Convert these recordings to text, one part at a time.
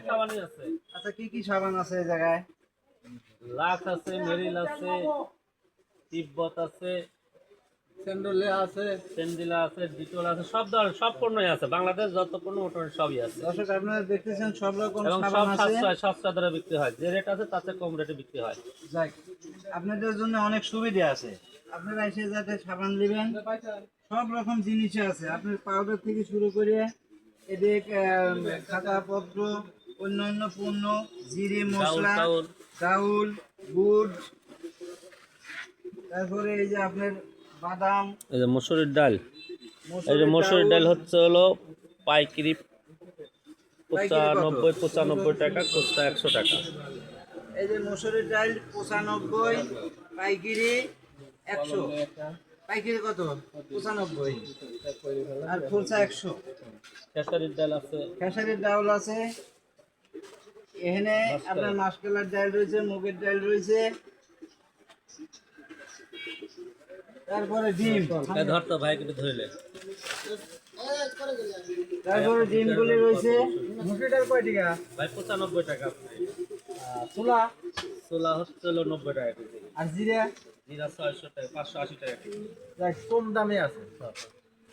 সাবানই আছে। আচ্ছা কি কি সাবান আছে এই জায়গায়? লাক্স আছে, মেরিল আছে, তিব্বত আছে, সেন্ডিলা আছে, ডিটল আছে, সব ধরনের সব পণ্যই আছে। বাংলাদেশ যত পণ্য মোটামুটি সবই আছে। দর্শক আপনারা দেখতেছেন সব রকম এবং সাবান সব আছে। সস্তা দরে বিক্রি হয়। যে রেট আছে তাতে কম রেটে বিক্রি হয়। যাক, আপনাদের জন্য অনেক সুবিধা আছে। আপনারা এসে যাতে সাবান নেবেন, সব রকম জিনিসই আছে। আপনার পাউডার থেকে শুরু করে এদিক খাতাপত্র, অন্যান্য পণ্য, জিরে মশলা, চাউল চাউল, গুড়, তারপরে এই যে আপনার বাদাম, এই যে মসুরির ডাল, এই যে মসুরের মসুরির ডাল ডাউল। হচ্ছে হলো পাইকারি পাইকারি কত? 95 টাকা, খুচরা 100 টাকা। এই যে মসুরের ডাল 95, পাইকারি 100। পাইকারি কত? 95 আর খুচরা 100। খেসারির ডাল আছে, খেসারির ডাউল আছে এখানে। আপনার মাসকলার ডাল রয়েছে, মুগের ডাল রয়েছে, তারপরে ডিম, ধরতো ভাই কিন্তু ধরলে, তারপরে ডিমগুলি রয়েছে। মুসুর ডাল কয় টাকা ভাই 95 টাকা। ছোলা? ছোলা হচ্ছে হলো 90 টাকা কেজি। আর জিরা? জিরা 600 টাকা, 580 টাকা কেজি। কম দামে আছে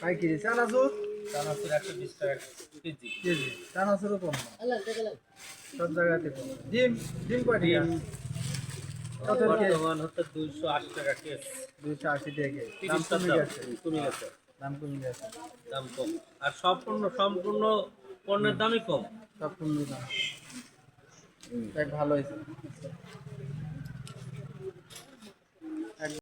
পাইকারি। চানাচুর? চানাচুর 120 টাকা কেজি। কেজি চানাচুরও কম না, সব জায়গাতে কম। ডিম? ডিম কয় টাকা? কত বর্তমান হচ্ছে 280 টাকা কেজি। 280 টাকা। দাম 30 কমে টাকা গেছে। কমে গেছে, দাম কমে গেছে। দাম কম। আর সব পণ্য সম্পূর্ণ পণ্যের দামই কম। সব কমে দাম। ভালো হয়েছে।